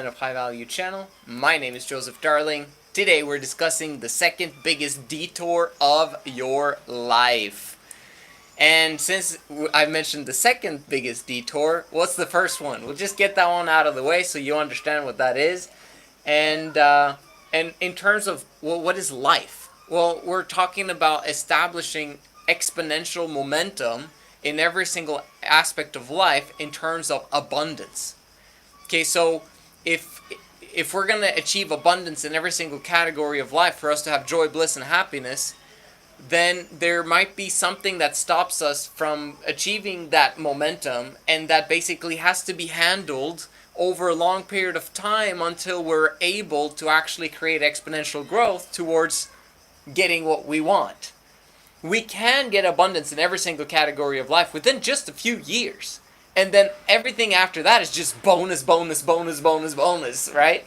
of High Value channel. My name is Joseph Darling. Today we're discussing the second biggest detour of your life. And since I mentioned the second biggest detour, what's the first one? We'll just get that one out of the way so you understand what that is. And in terms of, well, what is life? Well, we're talking about establishing exponential momentum in every single aspect of life in terms of abundance. Okay, so if we're going to achieve abundance in every single category of life for us to have joy, bliss, and happiness, then there might be something that stops us from achieving that momentum, and that basically has to be handled over a long period of time until we're able to actually create exponential growth towards getting what we want. We can get abundance in every single category of life within just a few years. And then everything after that is just bonus, bonus, bonus, bonus, bonus, right?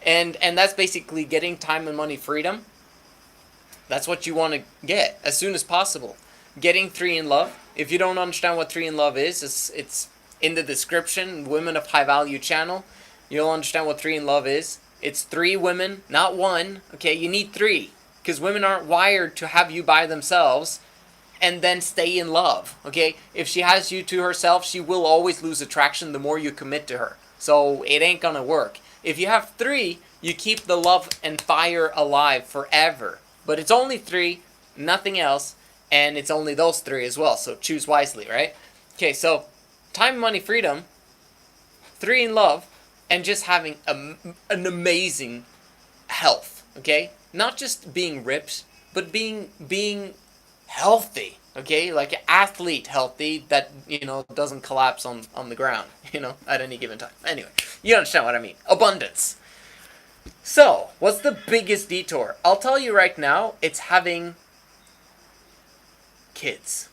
And that's basically getting time and money freedom. That's what you want to get as soon as possible. Getting 3 in love. If you don't understand what 3 in love is, it's in the description, Women of High Value channel. You'll understand what 3 in love is. It's 3 women, not 1. Okay, you need 3. Because women aren't wired to have you by themselves and then stay in love, okay? If she has you to herself, she will always lose attraction the more you commit to her. So it ain't gonna work. If you have 3, you keep the love and fire alive forever. But it's only 3, nothing else, and it's only those 3 as well. So choose wisely, right? Okay, so time, money, freedom, 3 in love, and just having an amazing health, okay? Not just being ripped, but being healthy, okay? Like an athlete healthy that, doesn't collapse on the ground, at any given time. Anyway, you understand what I mean. Abundance. So, what's the biggest detour? I'll tell you right now, it's having kids.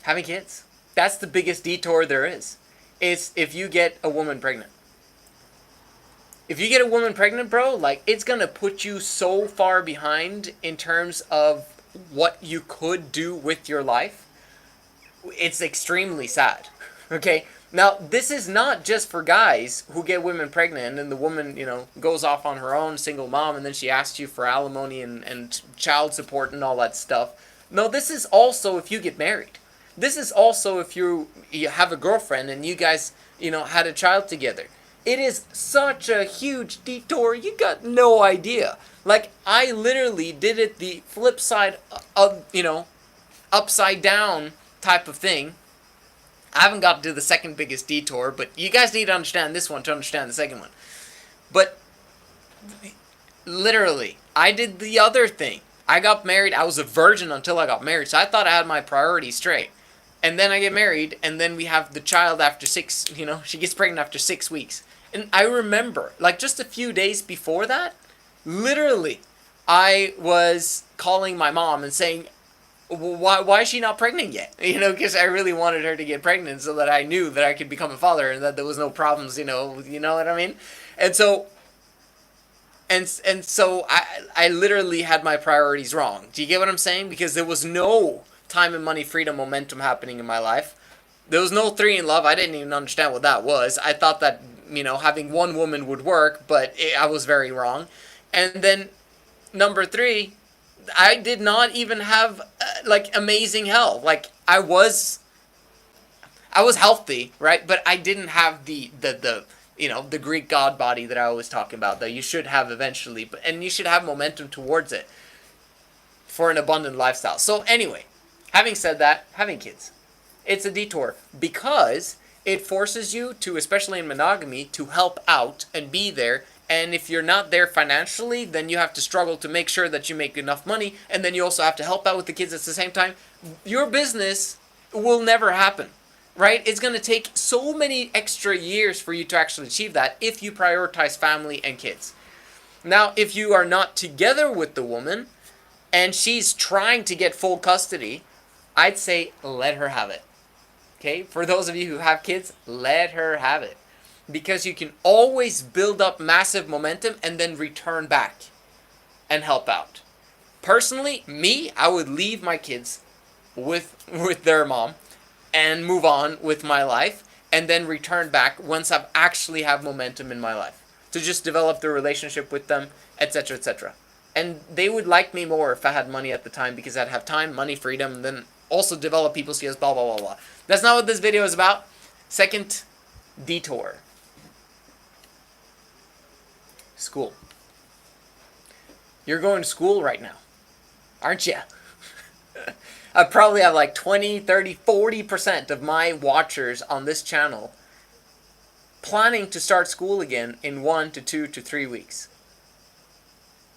Having kids. That's the biggest detour there is. It's if you get a woman pregnant. If you get a woman pregnant, bro, like, it's gonna put you so far behind in terms of what you could do with your life. It's extremely sad. Okay? Now, this is not just for guys who get women pregnant and the woman, goes off on her own, single mom, and then she asks you for alimony and child support and all that stuff. No, this is also if you get married. This is also if you have a girlfriend and you guys, had a child together. It is such a huge detour, you got no idea. Like, I literally did it the flip side of, upside down type of thing. I haven't got to the second biggest detour, but you guys need to understand this one to understand the second one. But, literally, I did the other thing. I got married, I was a virgin until I got married, so I thought I had my priorities straight. And then I get married, and then we have the child after 6, she gets pregnant after 6 weeks. And I remember, like, just a few days before that, literally, I was calling my mom and saying, why is she not pregnant yet? Because I really wanted her to get pregnant so that I knew that I could become a father and that there was no problems, you know what I mean? And so, I literally had my priorities wrong. Do you get what I'm saying? Because there was no time and money, freedom, momentum happening in my life. There was no 3 in love. I didn't even understand what that was. I thought that, having 1 woman would work, but I was very wrong. And then, number 3, I did not even have, amazing health. Like, I was healthy, right? But I didn't have the Greek god body that I always talk about, that you should have eventually. And you should have momentum towards it for an abundant lifestyle. So, anyway, having said that, having kids. It's a detour because it forces you to, especially in monogamy, to help out and be there. And if you're not there financially, then you have to struggle to make sure that you make enough money. And then you also have to help out with the kids at the same time. Your business will never happen, right? It's going to take so many extra years for you to actually achieve that if you prioritize family and kids. Now, if you are not together with the woman and she's trying to get full custody, I'd say let her have it. Okay? For those of you who have kids, let her have it. Because you can always build up massive momentum and then return back and help out. Personally, I would leave my kids with their mom and move on with my life and then return back once I've actually have momentum in my life, to just develop the relationship with them, etc., etc. And they would like me more if I had money at the time, because I'd have time, money, freedom, and then also develop people skills, blah, blah, blah, blah. That's not what this video is about. Second, detour. School. You're going to school right now, aren't you? I probably have like 20, 30, 40% of my watchers on this channel planning to start school again in 1 to 2 to 3 weeks.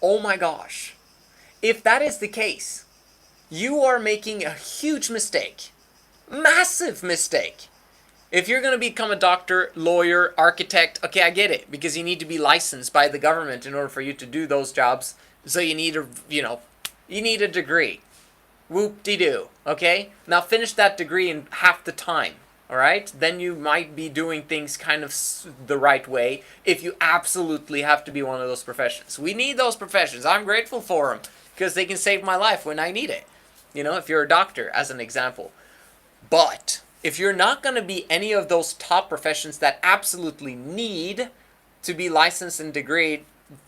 Oh my gosh. If that is the case, you are making a huge mistake. Massive mistake. If you're going to become a doctor, lawyer, architect, okay, I get it, because you need to be licensed by the government in order for you to do those jobs. So you need a, you need a degree. Whoop-de-doo, okay? Now finish that degree in half the time, all right? Then you might be doing things kind of the right way if you absolutely have to be one of those professions. We need those professions. I'm grateful for them because they can save my life when I need it. You know, if you're a doctor, as an example. But if you're not going to be any of those top professions that absolutely need to be licensed and degreed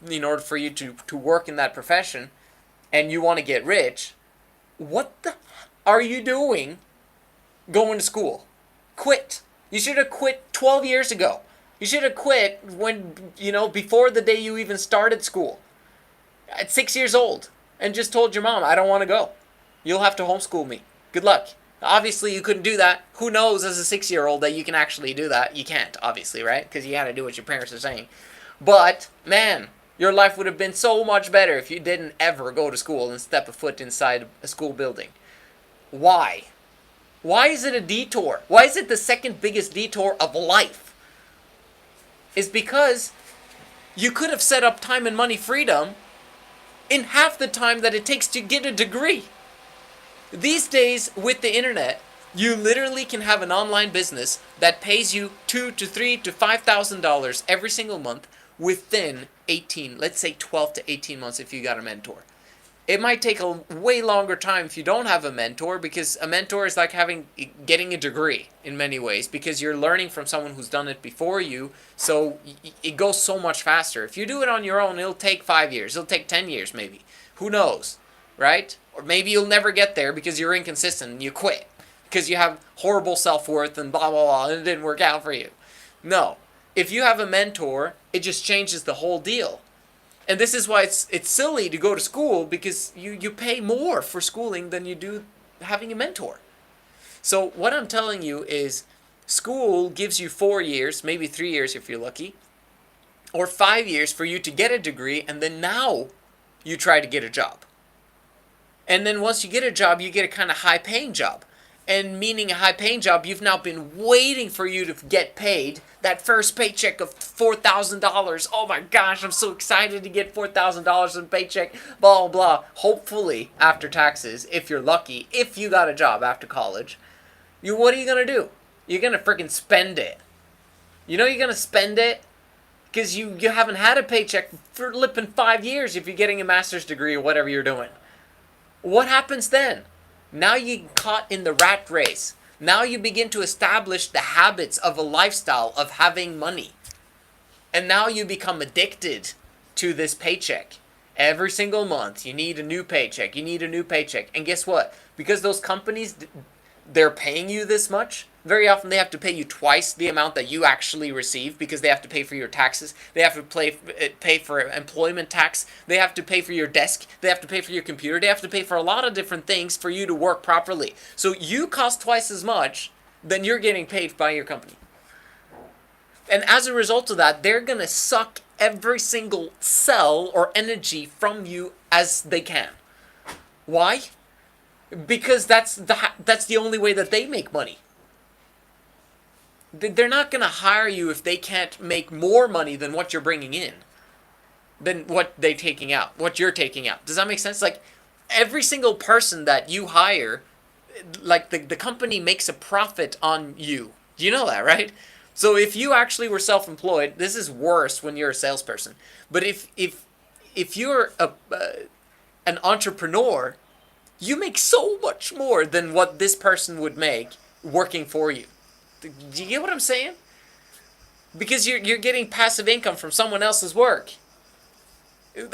in order for you to work in that profession, and you want to get rich, what the are you doing going to school? Quit. You should have quit 12 years ago. You should have quit when, before the day you even started school. At 6 years old. And just told your mom, I don't want to go. You'll have to homeschool me. Good luck. Obviously, you couldn't do that. Who knows as a 6-year-old that you can actually do that? You can't, obviously, right? Because you got to do what your parents are saying. But, man, your life would have been so much better if you didn't ever go to school and step a foot inside a school building. Why? Why is it a detour? Why is it the second biggest detour of life? It's because you could have set up time and money freedom in half the time that it takes to get a degree. These days, with the internet, you literally can have an online business that pays you $2,000 to $3,000 to $5,000 every single month within 18, let's say 12 to 18 months if you got a mentor. It might take a way longer time if you don't have a mentor, because a mentor is like getting a degree in many ways, because you're learning from someone who's done it before you, so it goes so much faster. If you do it on your own, it'll take 5 years, it'll take 10 years maybe. Who knows, right? Or maybe you'll never get there because you're inconsistent and you quit because you have horrible self-worth and blah, blah, blah, and it didn't work out for you. No. If you have a mentor, it just changes the whole deal. And this is why it's silly to go to school, because you pay more for schooling than you do having a mentor. So what I'm telling you is school gives you 4 years, maybe 3 years if you're lucky, or 5 years for you to get a degree, and then now you try to get a job. And then once you get a job, you get a kind of high-paying job. And meaning a high-paying job, you've now been waiting for you to get paid that first paycheck of $4,000. Oh my gosh, I'm so excited to get $4,000 in paycheck, blah, blah, blah. Hopefully, after taxes, if you're lucky, if you got a job after college, what are you going to do? You're going to freaking spend it. You know you're going to spend it? Because you haven't had a paycheck for flipping 5 years if you're getting a master's degree or whatever you're doing. What happens then? Now you get caught in the rat race. Now you begin to establish the habits of a lifestyle of having money. And now you become addicted to this paycheck. Every single month, you need a new paycheck. You need a new paycheck. And guess what? Because those companies, they're paying you this much, very often they have to pay you twice the amount that you actually receive, because they have to pay for your taxes, they have to pay for employment tax, they have to pay for your desk, they have to pay for your computer, they have to pay for a lot of different things for you to work properly. So you cost twice as much than you're getting paid by your company. And as a result of that, they're going to suck every single cell or energy from you as they can. Why? Because that's the only way that they make money. They're not going to hire you if they can't make more money than what you're bringing in, than what they're taking out, what you're taking out. Does that make sense? Like, every single person that you hire, like the company makes a profit on you. You know that, right? So if you actually were self-employed, this is worse when you're a salesperson. But if you're an entrepreneur, you make so much more than what this person would make working for you. Do you get what I'm saying? Because you're getting passive income from someone else's work,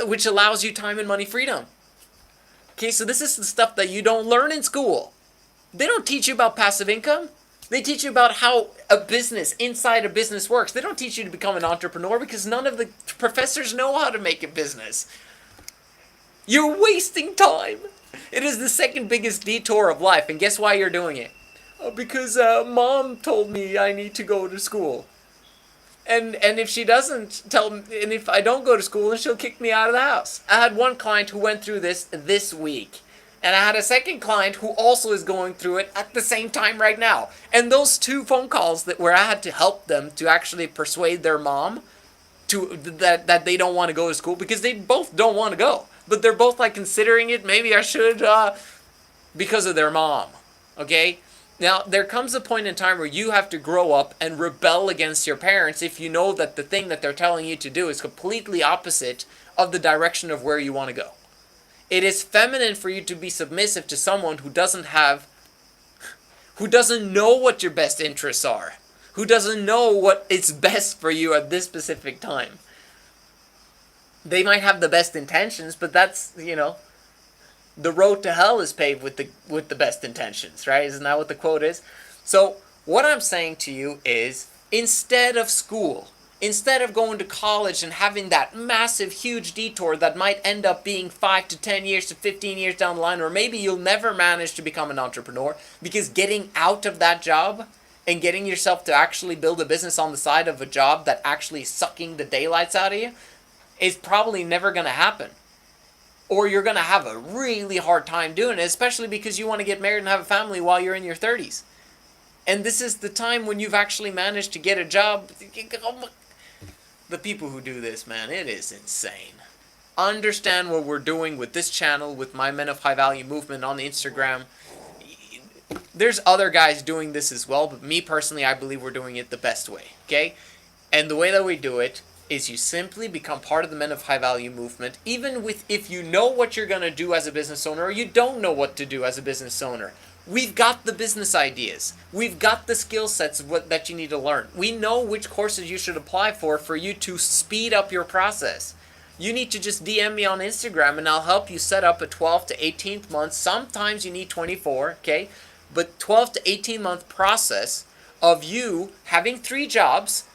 which allows you time and money freedom. Okay, so this is the stuff that you don't learn in school. They don't teach you about passive income. They teach you about how a business, inside a business works. They don't teach you to become an entrepreneur because none of the professors know how to make a business. You're wasting time. It is the second biggest detour of life, and guess why you're doing it? Because mom told me I need to go to school. And if she doesn't tell me, and if I don't go to school, then she'll kick me out of the house. I had one client who went through this week. And I had a second client who also is going through it at the same time right now. And those two phone calls where I had to help them to actually persuade their mom that they don't want to go to school, because they both don't want to go. But they're both like considering it. Maybe I should because of their mom. Okay? Now, there comes a point in time where you have to grow up and rebel against your parents if you know that the thing that they're telling you to do is completely opposite of the direction of where you want to go. It is feminine for you to be submissive to someone who doesn't know what your best interests are, who doesn't know what is best for you at this specific time. They might have the best intentions, but that's, the road to hell is paved with the best intentions, right? Isn't that what the quote is? So what I'm saying to you is, instead of school, instead of going to college and having that massive, huge detour that might end up being 5 to 10 years to 15 years down the line, or maybe you'll never manage to become an entrepreneur, because getting out of that job and getting yourself to actually build a business on the side of a job that actually is sucking the daylights out of you is probably never going to happen. Or you're going to have a really hard time doing it, especially because you want to get married and have a family while you're in your 30s. And this is the time when you've actually managed to get a job. The people who do this, man, it is insane. Understand what we're doing with this channel, with my Men of High Value movement on Instagram. There's other guys doing this as well, but me personally, I believe we're doing it the best way, okay? And the way that we do it is you simply become part of the Men of High Value movement, even if you know what you're going to do as a business owner, or you don't know what to do as a business owner. We've got the business ideas. We've got the skill sets that you need to learn. We know which courses you should apply for you to speed up your process. You need to just DM me on Instagram and I'll help you set up a 12 to 18 month, sometimes you need 24, okay? But 12 to 18 month process of you having 3 jobs.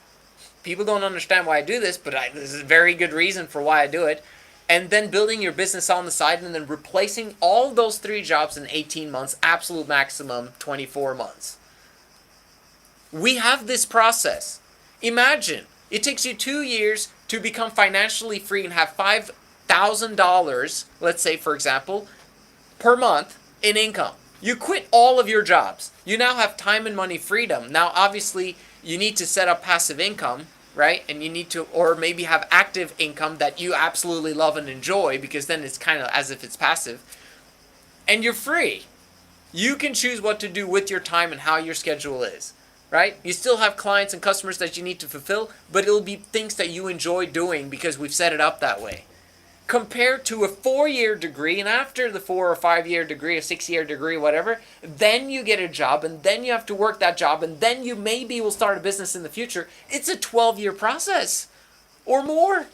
People don't understand why I do this, but this is a very good reason for why I do it. And then building your business on the side and then replacing all those 3 jobs in 18 months, absolute maximum 24 months. We have this process. Imagine, it takes you 2 years to become financially free and have $5,000, let's say for example, per month in income. You quit all of your jobs. You now have time and money freedom. Now obviously you need to set up passive income, right? And you need to, or maybe have active income that you absolutely love and enjoy, because then it's kind of as if it's passive. And you're free. You can choose what to do with your time and how your schedule is, right? You still have clients and customers that you need to fulfill, but it'll be things that you enjoy doing because we've set it up that way. Compared to a 4-year degree, and after the 4 or 5-year degree, a 6-year degree, whatever, then you get a job, and then you have to work that job, and then you maybe will start a business in the future. It's a 12-year process or more.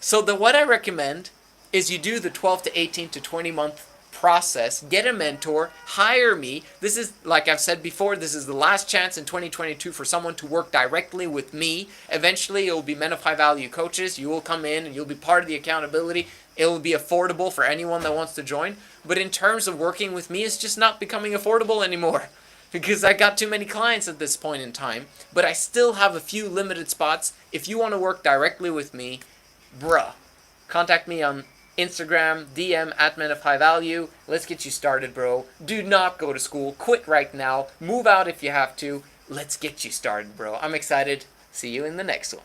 So what I recommend is you do the 12 to 18 to 20 month process, get a mentor, hire me. This is, like I've said before, this is the last chance in 2022 for someone to work directly with me. Eventually, it will be Men of High Value coaches. You will come in and you'll be part of the accountability. It will be affordable for anyone that wants to join. But in terms of working with me, it's just not becoming affordable anymore because I got too many clients at this point in time. But I still have a few limited spots. If you want to work directly with me, bruh, contact me on Instagram, DM at Men of High Value. Let's get you started, bro. Do not go to school. Quit right now. Move out if you have to. Let's get you started, bro. I'm excited. See you in the next one.